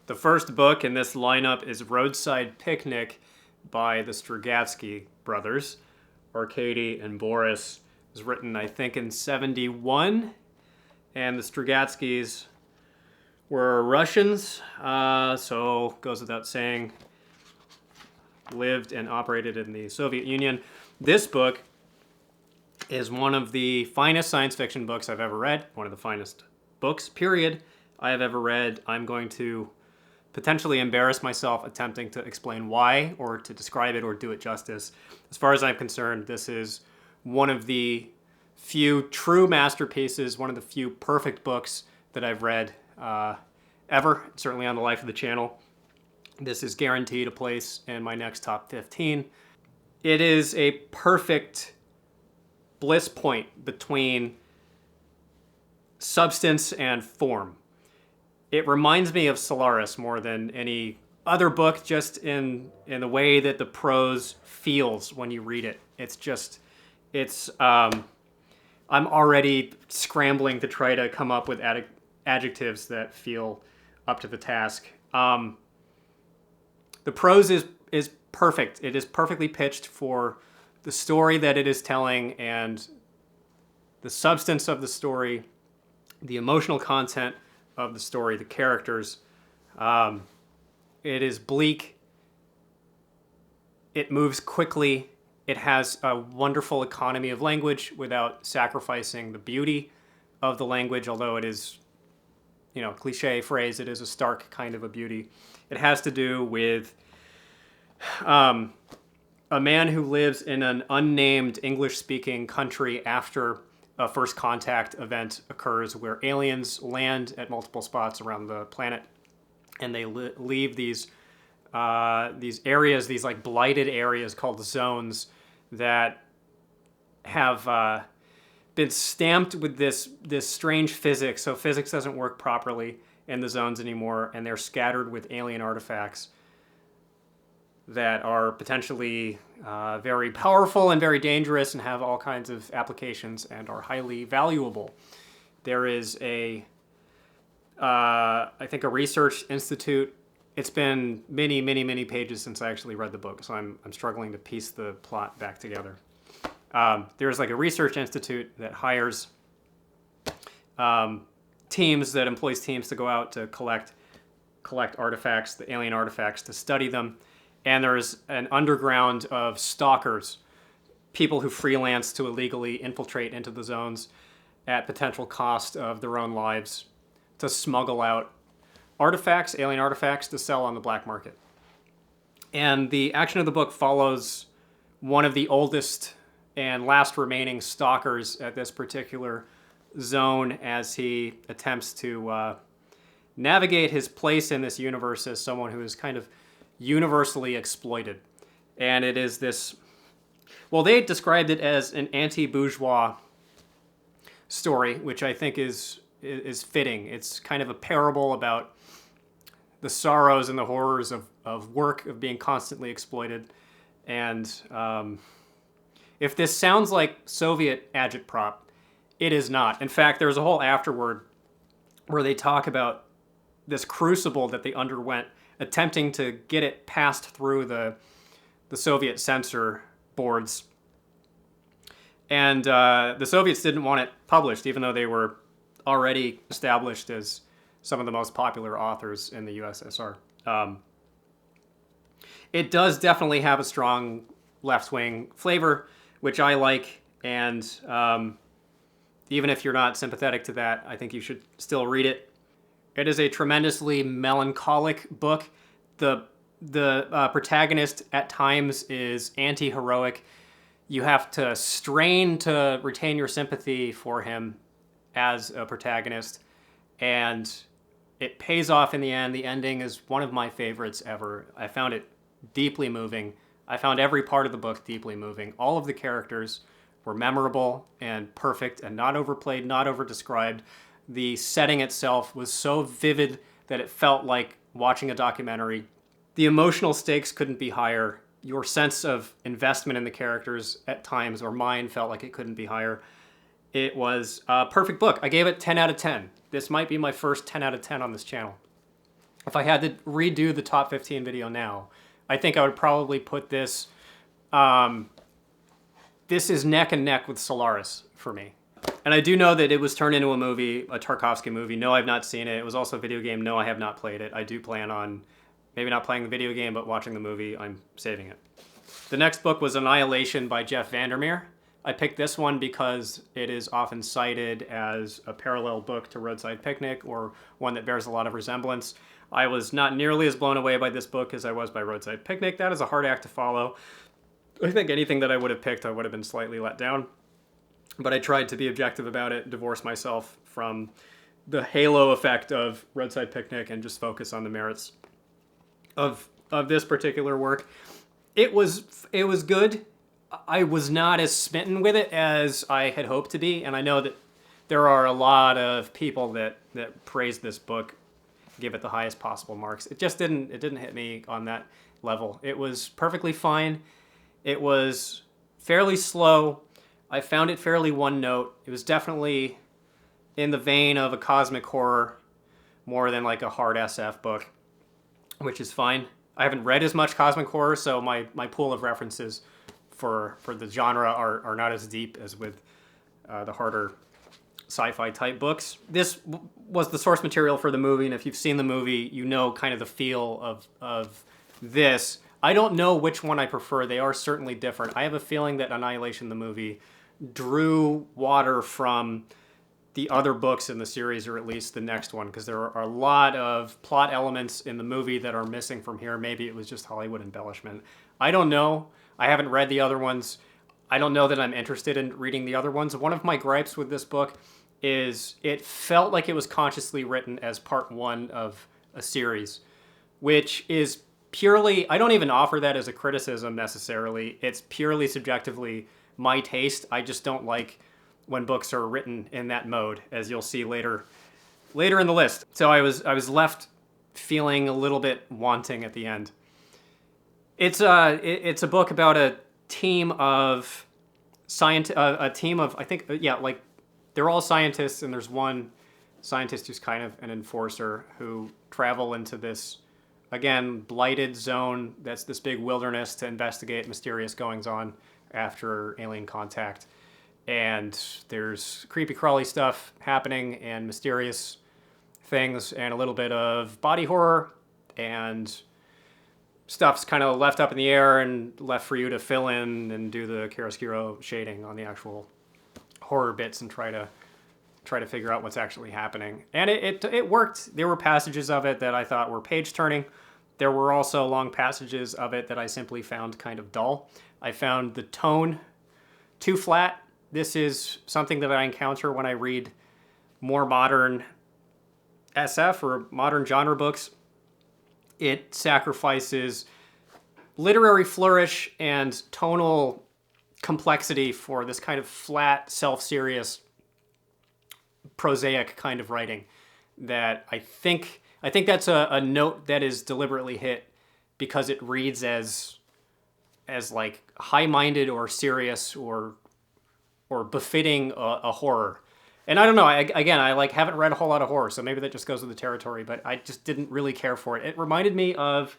The first book in this lineup is Roadside Picnic by the Strugatsky brothers, Arkady and Boris. It was written, I think, in 71, and the Strugatskys were Russians, so goes without saying, lived and operated in the Soviet Union. This book is one of the finest science fiction books I've ever read, one of the finest books, period, I have ever read. I'm going to potentially embarrass myself attempting to explain why or to describe it or do it justice. As far as I'm concerned, this is one of the few true masterpieces, one of the few perfect books that I've read ever, certainly on the life of the channel. This is guaranteed a place in my next top 15. It is a perfect bliss point between substance and form. It reminds me of Solaris more than any other book, just in the way that the prose feels when you read it. I'm already scrambling to try to come up with adjectives that feel up to the task. The prose is perfect. It is perfectly pitched for the story that it is telling and the substance of the story, the emotional content of the story, the characters. It is bleak. It moves quickly. It has a wonderful economy of language without sacrificing the beauty of the language, although it is, cliche phrase, it is a stark kind of a beauty. It has to do with a man who lives in an unnamed English-speaking country after a first contact event occurs where aliens land at multiple spots around the planet, and they leave these areas, these like blighted areas called zones that have been stamped with this strange physics. So physics doesn't work properly in the zones anymore, and they're scattered with alien artifacts that are potentially very powerful and very dangerous and have all kinds of applications and are highly valuable. There is I think a research institute. It's been many, many, many pages since I actually read the book, so I'm struggling to piece the plot back together. There's like a research institute that hires teams, that employs teams to go out to collect artifacts, the alien artifacts, to study them. And there's an underground of stalkers, people who freelance to illegally infiltrate into the zones at potential cost of their own lives to smuggle out artifacts, alien artifacts, to sell on the black market. And the action of the book follows one of the oldest and last remaining stalkers at this particular zone as he attempts to navigate his place in this universe as someone who is kind of universally exploited. And it is this, well, they described it as an anti-bourgeois story, which I think is fitting. It's kind of a parable about the sorrows and the horrors of work, of being constantly exploited. And if this sounds like Soviet agitprop, it is not. In fact, there's a whole afterword where they talk about this crucible that they underwent attempting to get it passed through the Soviet censor boards. And the Soviets didn't want it published, even though they were already established as some of the most popular authors in the USSR. It does definitely have a strong left-wing flavor, which I like, and even if you're not sympathetic to that, I think you should still read it. It is a tremendously melancholic book. The protagonist at times is anti-heroic. You have to strain to retain your sympathy for him as a protagonist, and it pays off in the end. The ending is one of my favorites ever. I found it deeply moving. I found every part of the book deeply moving. All of the characters were memorable and perfect and not overplayed, not overdescribed. The setting itself was so vivid that it felt like watching a documentary. The emotional stakes couldn't be higher. Your sense of investment in the characters at times, or mine, felt like it couldn't be higher. It was a perfect book. I gave it 10 out of 10. This might be my first 10 out of 10 on this channel. if I had to redo the top 15 video now, I think I would probably put this, this is neck and neck with Solaris for me. And I do know that it was turned into a movie, a Tarkovsky movie. No, I've not seen it. It was also a video game. No, I have not played it. I do plan on maybe not playing the video game, but watching the movie. I'm saving it. The next book was Annihilation by Jeff Vandermeer. I picked this one because it is often cited as a parallel book to Roadside Picnic, or one that bears a lot of resemblance. I was not nearly as blown away by this book as I was by Roadside Picnic. That is a hard act to follow. I think anything that I would have picked, I would have been slightly let down. But I tried to be objective about it, divorce myself from the halo effect of Roadside Picnic, and just focus on the merits of this particular work. It was good. I was not as smitten with it as I had hoped to be, and I know that there are a lot of people that praise this book, give it the highest possible marks. It just didn't hit me on that level. It was perfectly fine. It was fairly slow. I found it fairly one note. It was definitely in the vein of a cosmic horror more than like a hard SF book, which is fine. I haven't read as much cosmic horror, so my pool of references for the genre are not as deep as with the harder sci-fi type books. This was the source material for the movie, and if you've seen the movie, you know kind of the feel of this. I don't know which one I prefer. They are certainly different. I have a feeling that Annihilation, the movie, drew water from the other books in the series, or at least the next one, because there are a lot of plot elements in the movie that are missing from here. Maybe it was just Hollywood embellishment. I don't know. I haven't read the other ones. I don't know that I'm interested in reading the other ones. One of my gripes with this book is it felt like it was consciously written as part one of a series, which is purely, I don't even offer that as a criticism necessarily. It's purely subjectively my taste. I just don't like when books are written in that mode, as you'll see later in the list. So I was left feeling a little bit wanting at the end. It's a book about a team of I think, like they're all scientists, and there's one scientist who's kind of an enforcer, who travel into this, again, blighted zone that's this big wilderness to investigate mysterious goings-on after alien contact. And there's creepy crawly stuff happening, and mysterious things, and a little bit of body horror, and stuff's kind of left up in the air and left for you to fill in and do the chiaroscuro shading on the actual horror bits and try to figure out what's actually happening. And it worked. There were passages of it that I thought were page turning. There were also long passages of it that I simply found kind of dull. I found the tone too flat. This is something that I encounter when I read more modern SF or modern genre books. It sacrifices literary flourish and tonal complexity for this kind of flat, self-serious, prosaic kind of writing that I think that's a note that is deliberately hit because it reads as like high-minded or serious or befitting a horror. And I don't know, I like haven't read a whole lot of horror, so maybe that just goes with the territory, but I just didn't really care for it. It reminded me of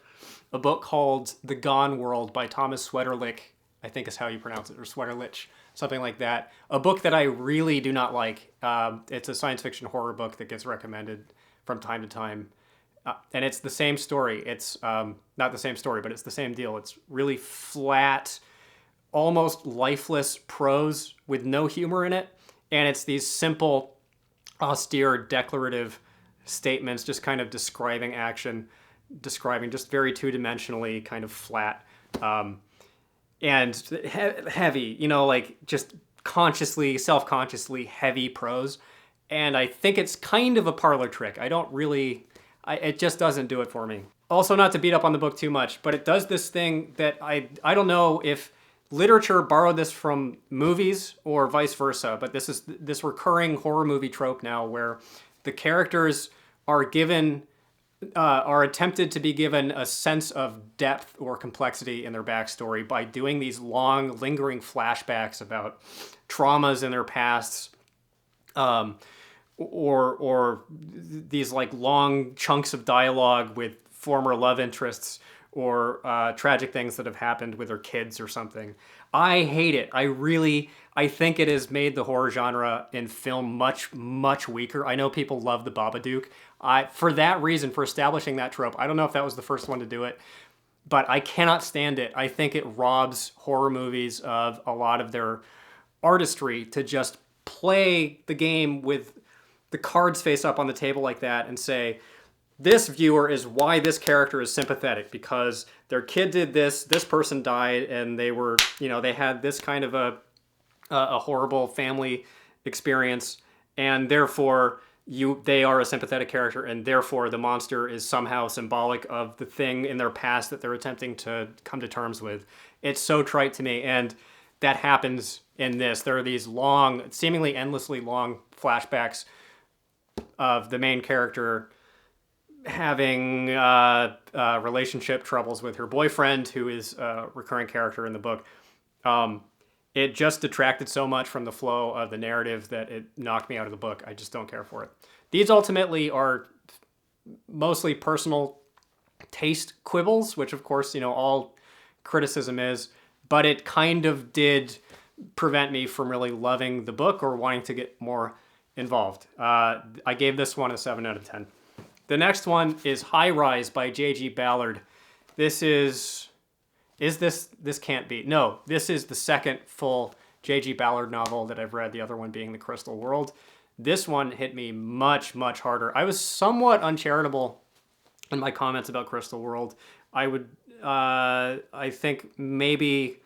a book called The Gone World by Thomas Swetterlich, I think is how you pronounce it, or Swetterlich, something like that. A book that I really do not like. It's a science fiction horror book that gets recommended from time to time. And it's the same story. It's not the same story, but it's the same deal. It's really flat, almost lifeless prose with no humor in it. And it's these simple, austere, declarative statements, just kind of describing action, describing just very two-dimensionally, kind of flat, and heavy, like just consciously, self-consciously heavy prose. And I think it's kind of a parlor trick. It just doesn't do it for me. Also, not to beat up on the book too much, but it does this thing that I don't know if literature borrowed this from movies or vice versa, but this is this recurring horror movie trope now where the characters are attempted to be given a sense of depth or complexity in their backstory by doing these long, lingering flashbacks about traumas in their pasts, or these like long chunks of dialogue with former love interests or tragic things that have happened with their kids or something. I hate it. I think it has made the horror genre in film much, much weaker. I know people love the Babadook. For that reason, for establishing that trope, I don't know if that was the first one to do it, but I cannot stand it. I think it robs horror movies of a lot of their artistry to just play the game with the cards face up on the table like that and say, this viewer is why this character is sympathetic, because their kid did this person died, and they were, they had this kind of a horrible family experience, and therefore they are a sympathetic character, and therefore the monster is somehow symbolic of the thing in their past that they're attempting to come to terms with. It's so trite to me, and that happens in this. There are these long, seemingly endlessly long flashbacks of the main character having relationship troubles with her boyfriend, who is a recurring character in the book. It just detracted so much from the flow of the narrative that it knocked me out of the book. I just don't care for it. These ultimately are mostly personal taste quibbles, which of course, all criticism is, but it kind of did prevent me from really loving the book or wanting to get more involved. I gave this one a 7 out of 10. The next one is High Rise by J.G. Ballard. This can't be. No, this is the second full J.G. Ballard novel that I've read, the other one being The Crystal World. This one hit me much, much harder. I was somewhat uncharitable in my comments about Crystal World. I think maybe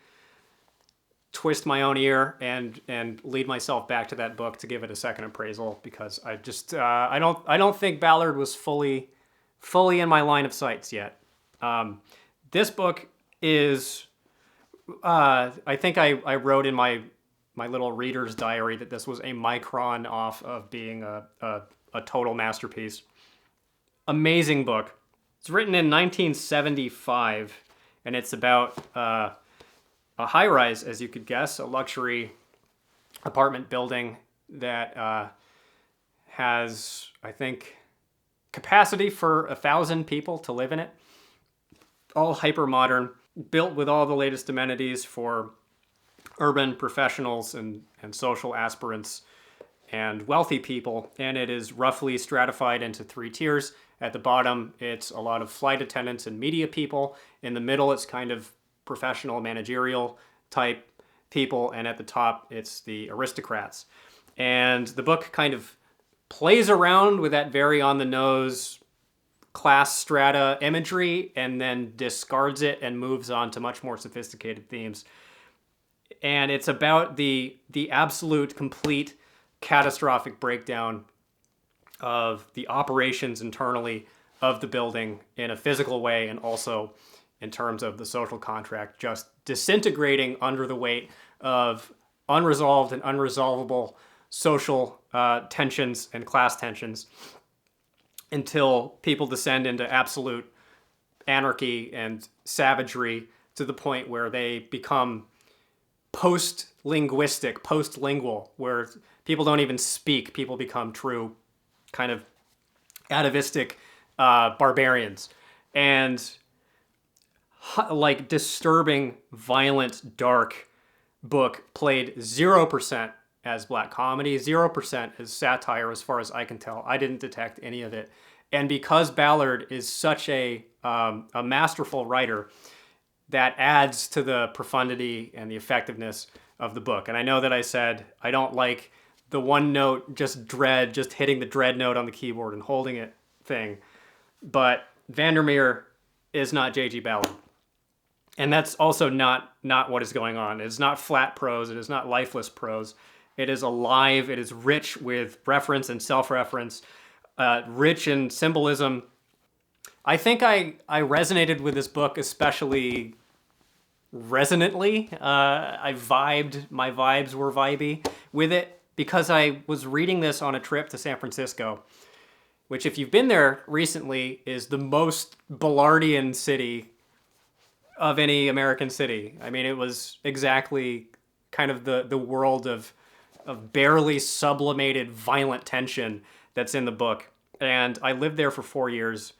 twist my own ear and lead myself back to that book to give it a second appraisal, because I just I don't think Ballard was fully in my line of sights yet. This book is I think I wrote in my little reader's diary that this was a micron off of being a total masterpiece. Amazing book. It's written in 1975, and it's about a high-rise, as you could guess, a luxury apartment building that has, I think, capacity for 1,000 people to live in it. All hyper-modern, built with all the latest amenities for urban professionals and social aspirants and wealthy people, and it is roughly stratified into 3 tiers. At the bottom, it's a lot of flight attendants and media people. In the middle, it's kind of professional managerial type people, and at the top it's the aristocrats. And the book kind of plays around with that very on the nose class strata imagery and then discards it and moves on to much more sophisticated themes. And it's about the absolute complete catastrophic breakdown of the operations internally of the building in a physical way, and also in terms of the social contract just disintegrating under the weight of unresolved and unresolvable social tensions and class tensions, until people descend into absolute anarchy and savagery to the point where they become post-lingual, where people don't even speak. People become true kind of atavistic barbarians. And like disturbing, violent, dark book, played 0% as black comedy, 0% as satire, as far as I can tell. I didn't detect any of it. And because Ballard is such a masterful writer, that adds to the profundity and the effectiveness of the book. And I know that I said I don't like the one note, just hitting the dread note on the keyboard and holding it thing. But Vandermeer is not J.G. Ballard. And that's also not what is going on. It is not flat prose. It is not lifeless prose. It is alive. It is rich with reference and self-reference, rich in symbolism. I think I resonated with this book especially resonantly. My vibes were vibey with it because I was reading this on a trip to San Francisco, which, if you've been there recently, is the most Ballardian city of any American city. I mean, it was exactly kind of the world of of barely sublimated violent tension that's in the book. And I lived there for 4 years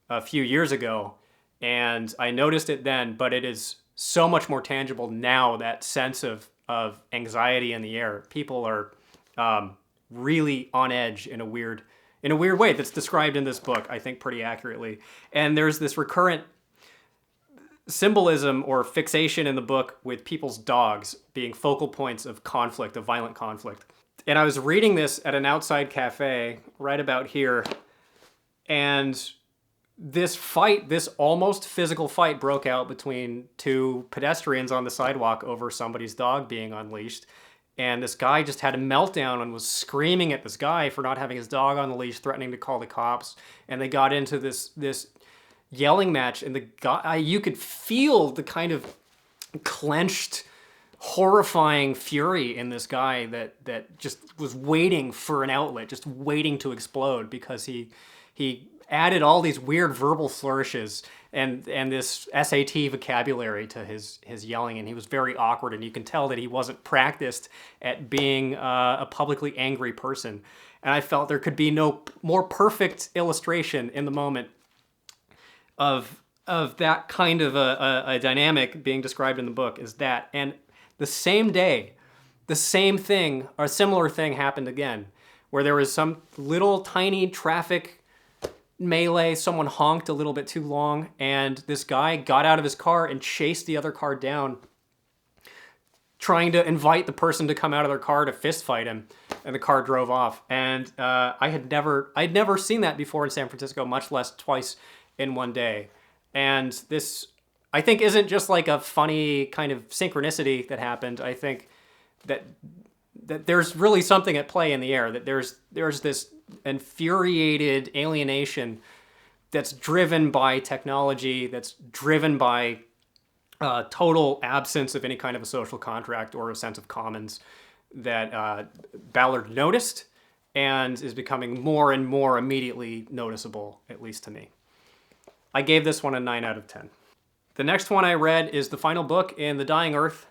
a few years ago, and I noticed it then, but it is so much more tangible now, that sense of anxiety in the air. People are really on edge in a weird way that's described in this book, I think, pretty accurately. And there's this recurrent symbolism or fixation in the book with people's dogs being focal points of conflict, of violent conflict. And I was reading this at an outside cafe right about here, and this fight, this almost physical fight, broke out between two pedestrians on the sidewalk over somebody's dog being unleashed. And this guy just had a meltdown and was screaming at this guy for not having his dog on the leash, threatening to call the cops. And they got into this yelling match, and the guy, you could feel the kind of clenched, horrifying fury in this guy that just was waiting for an outlet, just waiting to explode, because he added all these weird verbal flourishes and this SAT vocabulary to his yelling, and he was very awkward, and you can tell that he wasn't practiced at being a publicly angry person. And I felt there could be no more perfect illustration in the moment of that kind of a dynamic being described in the book as that. And the same day, the same thing, or a similar thing, happened again, where there was some little tiny traffic melee. Someone honked a little bit too long, and this guy got out of his car and chased the other car down, trying to invite the person to come out of their car to fist fight him, and the car drove off. And I'd never seen that before in San Francisco, much less twice in one day. And this, I think, isn't just like a funny kind of synchronicity that happened. I think that there's really something at play in the air, that there's this infuriated alienation that's driven by technology, that's driven by total absence of any kind of a social contract or a sense of commons, that Ballard noticed and is becoming more and more immediately noticeable, at least to me. I gave this one a 9 out of 10. The next one I read is the final book in the Dying Earth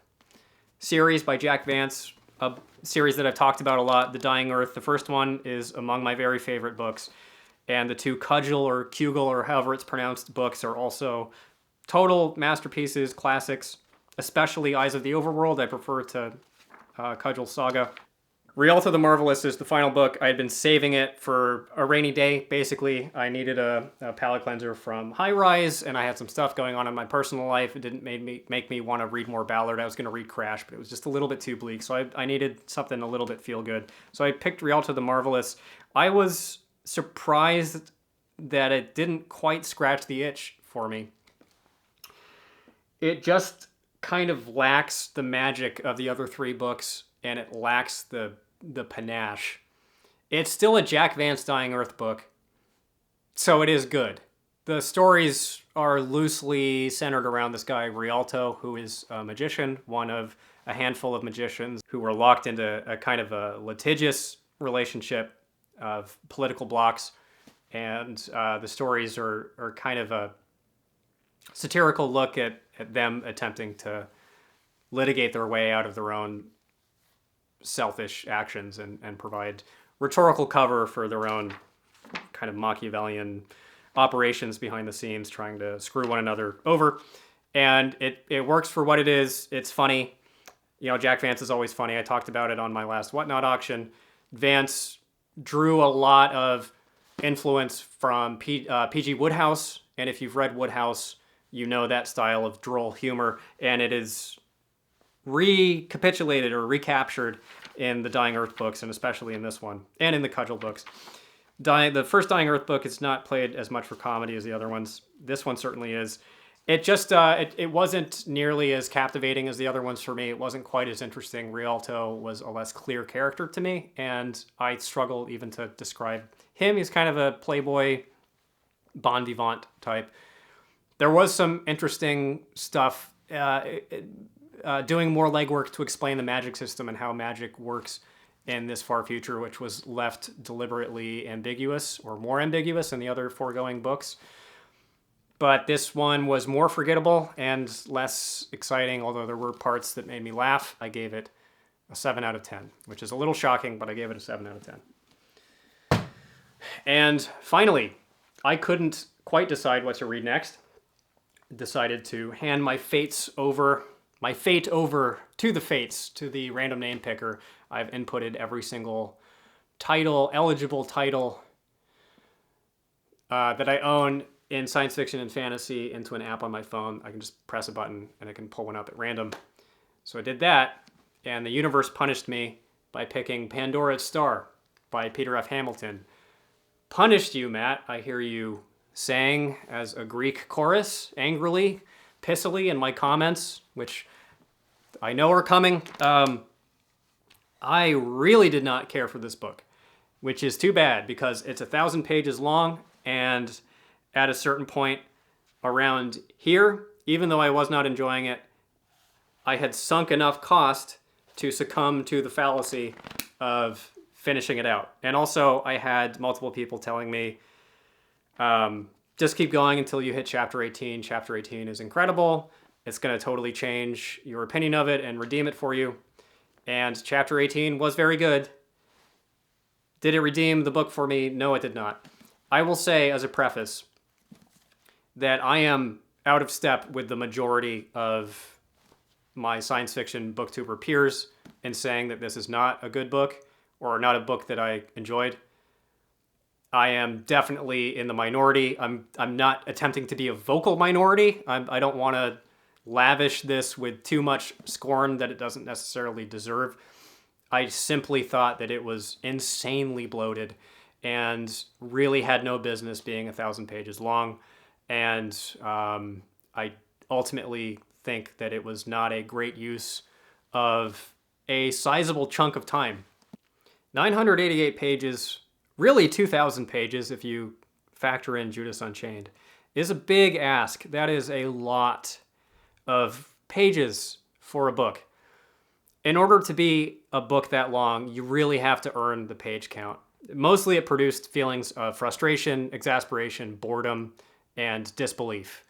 series by Jack Vance, a series that I've talked about a lot. The Dying Earth, the first one, is among my very favorite books, and the two Cudgel or Kugel, or however it's pronounced, books are also total masterpieces, classics, especially Eyes of the Overworld. I prefer to Cudgel's Saga. Rhialto the Marvellous is the final book. I had been saving it for a rainy day, basically. I needed a palate cleanser from High Rise, and I had some stuff going on in my personal life. It didn't make me want to read more Ballard. I was going to read Crash, but it was just a little bit too bleak, so I needed something a little bit feel-good. So I picked Rialto the Marvellous. I was surprised that it didn't quite scratch the itch for me. It just kind of lacks the magic of the other three books, and it lacks the panache. It's still a Jack Vance Dying Earth book, so it is good. The stories are loosely centered around this guy, Rhialto, who is a magician, one of a handful of magicians who were locked into a kind of a litigious relationship of political blocks. And the stories are kind of a satirical look at them attempting to litigate their way out of their own selfish actions and provide rhetorical cover for their own kind of Machiavellian operations behind the scenes, trying to screw one another over. And it works for what it is. It's funny. You know, Jack Vance is always funny. I talked about it on my last Whatnot auction. Vance drew a lot of influence from P.G. Wodehouse, and if you've read Wodehouse, you know that style of droll humor, and it is recapitulated or recaptured in the Dying Earth books, and especially in this one, and in the Cudgel books. The first Dying Earth book is not played as much for comedy as the other ones. This one certainly is. It just, it wasn't nearly as captivating as the other ones for me. It wasn't quite as interesting. Rialto was a less clear character to me, and I struggle even to describe him. He's kind of a playboy, bon vivant type. There was some interesting stuff, doing more legwork to explain the magic system and how magic works in this far future, which was left deliberately ambiguous, or more ambiguous than the other foregoing books. But this one was more forgettable and less exciting, although there were parts that made me laugh. I gave it a 7 out of 10, which is a little shocking, but I gave it a 7 out of 10. And finally, I couldn't quite decide what to read next. Decided to hand my fate over to the fates, to the random name picker. I've inputted every single eligible title that I own in science fiction and fantasy into an app on my phone. I can just press a button and I can pull one up at random. So I did that, and the universe punished me by picking Pandora's Star by Peter F. Hamilton. Punished you, Matt, I hear you saying as a Greek chorus, angrily, pissily in my comments, which I know are coming. I really did not care for this book, which is too bad because it's 1,000 pages long, and at a certain point around here, even though I was not enjoying it, I had sunk enough cost to succumb to the fallacy of finishing it out. And also I had multiple people telling me, just keep going until you hit chapter 18. Chapter 18 is incredible. It's going to totally change your opinion of it and redeem it for you. And chapter 18 was very good. Did it redeem the book for me? No, it did not. I will say as a preface that I am out of step with the majority of my science fiction booktuber peers in saying that this is not a good book or not a book that I enjoyed. I am definitely in the minority. I'm not attempting to be a vocal minority. I don't want to lavish this with too much scorn that it doesn't necessarily deserve. I simply thought that it was insanely bloated and really had no business being 1,000 pages long. And I ultimately think that it was not a great use of a sizable chunk of time. 988 pages, really 2,000 pages if you factor in Judas Unchained, is a big ask. That is a lot of pages for a book. In order to be a book that long, you really have to earn the page count. Mostly it produced feelings of frustration, exasperation, boredom, and disbelief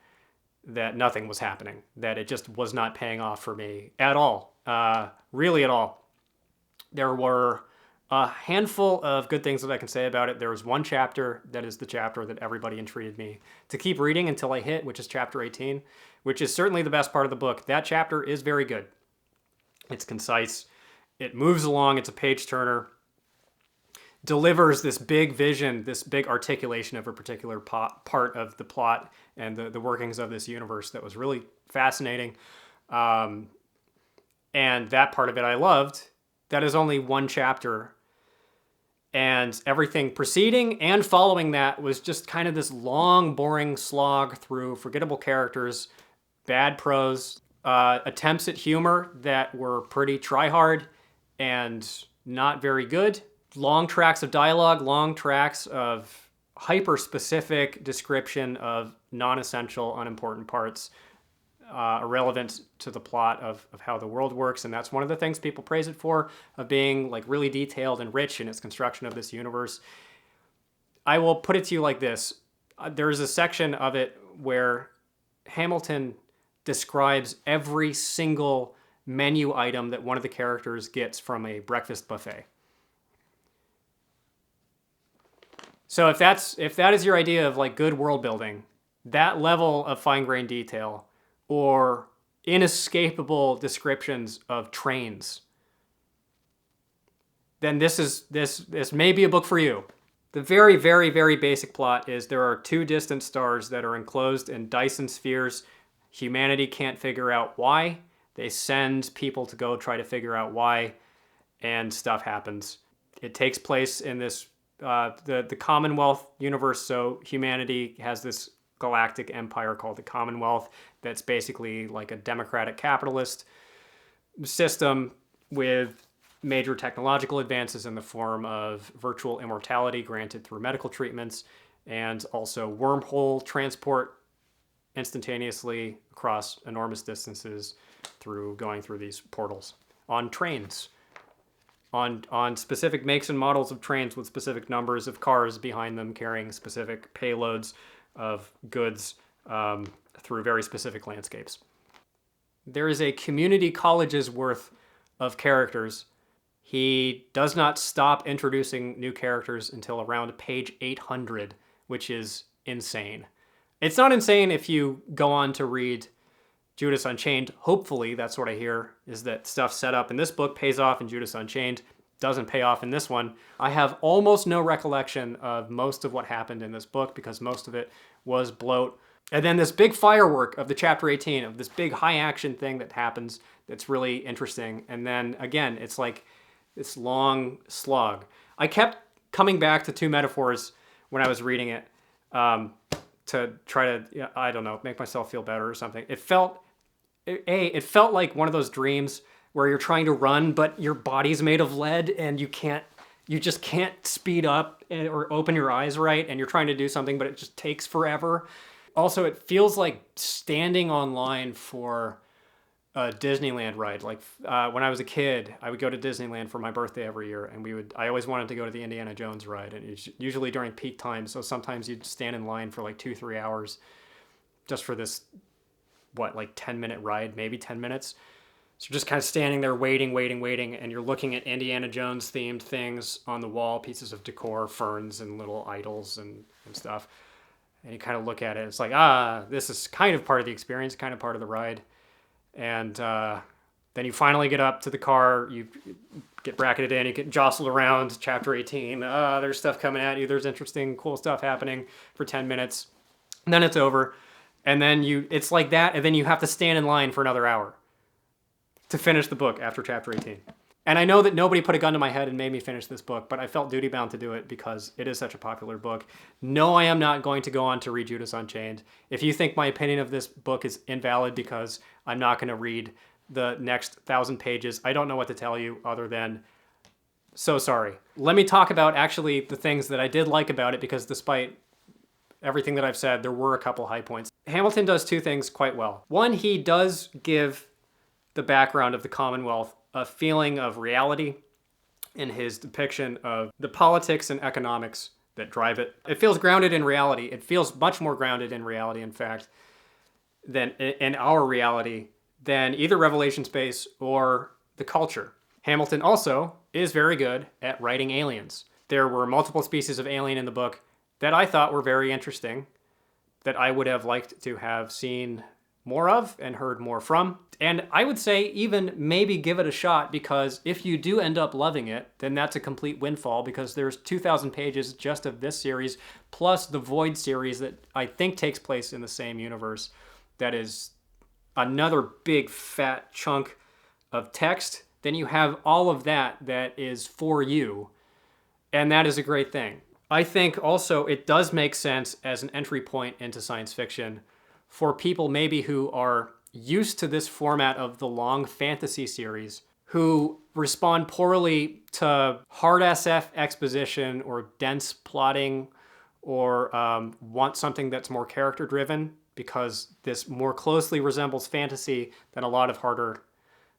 that nothing was happening, that it just was not paying off for me at all, really at all. There were a handful of good things that I can say about it. There was one chapter that is the chapter that everybody entreated me to keep reading until I hit, which is chapter 18, which is certainly the best part of the book. That chapter is very good. It's concise. It moves along. It's a page turner. Delivers this big vision, this big articulation of a particular part of the plot and the workings of this universe that was really fascinating. And that part of it I loved. That is only one chapter. And everything preceding and following that was just kind of this long, boring slog through forgettable characters, bad prose, attempts at humor that were pretty try-hard and not very good. Long tracks of dialogue, long tracks of hyper-specific description of non-essential, unimportant parts, irrelevant to the plot of how the world works. And that's one of the things people praise it for, of being like really detailed and rich in its construction of this universe. I will put it to you like this. There's a section of it where Hamilton describes every single menu item that one of the characters gets from a breakfast buffet. So if that is your idea of like good world building, that level of fine-grained detail or inescapable descriptions of trains, then this may be a book for you. The very, very, very basic plot is there are two distant stars that are enclosed in Dyson spheres. Humanity can't figure out why. They send people to go try to figure out why, and stuff happens. It takes place in this the Commonwealth universe, so humanity has this galactic empire called the Commonwealth that's basically like a democratic capitalist system with major technological advances in the form of virtual immortality granted through medical treatments and also wormhole transport instantaneously across enormous distances through going through these portals on trains, on specific makes and models of trains with specific numbers of cars behind them carrying specific payloads of goods through very specific landscapes. There is a community college's worth of characters. He does not stop introducing new characters until around page 800, which is insane. It's not insane if you go on to read Judas Unchained. Hopefully, that's what I hear, is that stuff set up in this book pays off in Judas Unchained, doesn't pay off in this one. I have almost no recollection of most of what happened in this book because most of it was bloat. And then this big firework of the chapter 18, of this big high action thing that happens that's really interesting. And then again, it's like this long slog. I kept coming back to two metaphors when I was reading it to try to, I don't know, make myself feel better or something. It felt like one of those dreams where you're trying to run, but your body's made of lead and you just can't speed up or open your eyes right, and you're trying to do something, but it just takes forever. Also, it feels like standing on line for a Disneyland ride. Like when I was a kid, I would go to Disneyland for my birthday every year, and I always wanted to go to the Indiana Jones ride, and it's usually during peak time, so sometimes you'd stand in line for like 2-3 hours just for this, like 10-minute ride, maybe 10 minutes. So you're just kind of standing there waiting, and you're looking at Indiana Jones themed things on the wall, pieces of decor, ferns and little idols and stuff. And you kind of look at it, it's like, this is kind of part of the experience, kind of part of the ride. And then you finally get up to the car, you get bracketed in, you get jostled around, chapter 18. There's stuff coming at you, there's interesting, cool stuff happening for 10 minutes. And then it's over. And then it's like that, and then you have to stand in line for another hour to finish the book after chapter 18. And I know that nobody put a gun to my head and made me finish this book, but I felt duty-bound to do it because it is such a popular book. No, I am not going to go on to read Judas Unchained. If you think my opinion of this book is invalid because I'm not going to read the next 1,000 pages, I don't know what to tell you other than, so sorry. Let me talk about actually the things that I did like about it, because despite everything that I've said, there were a couple high points. Hamilton does two things quite well. One, he does give the background of the Commonwealth a feeling of reality in his depiction of the politics and economics that drive it. It feels grounded in reality. It feels much more grounded in reality, in fact, than in our reality than either Revelation Space or the culture. Hamilton also is very good at writing aliens. There were multiple species of alien in the book that I thought were very interesting, that I would have liked to have seen more of and heard more from. And I would say even maybe give it a shot, because if you do end up loving it, then that's a complete windfall, because there's 2,000 pages just of this series, plus the Void series that I think takes place in the same universe. That is another big fat chunk of text. Then you have all of that is for you. And that is a great thing. I think also it does make sense as an entry point into science fiction for people maybe who are used to this format of the long fantasy series, who respond poorly to hard SF exposition or dense plotting, or want something that's more character driven, because this more closely resembles fantasy than a lot of harder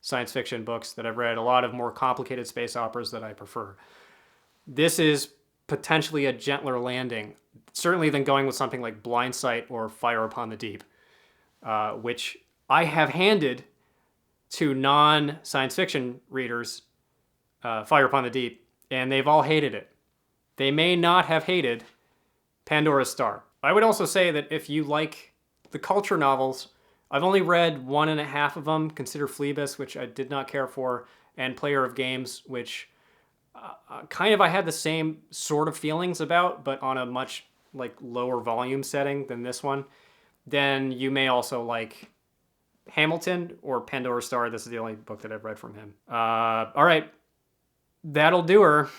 science fiction books that I've read, a lot of more complicated space operas that I prefer. This is potentially a gentler landing, certainly than going with something like Blind Sight or Fire Upon the Deep, which I have handed to non-science fiction readers, Fire Upon the Deep, and they've all hated it. They may not have hated Pandora's Star. I would also say that if you like the culture novels, I've only read 1.5 of them, Consider Phlebas, which I did not care for, and Player of Games, which kind of I had the same sort of feelings about, but on a much lower volume setting than this one. Then you may also like Hamilton or Pandora's Star. This is the only book that I've read from him. All right, that'll do her.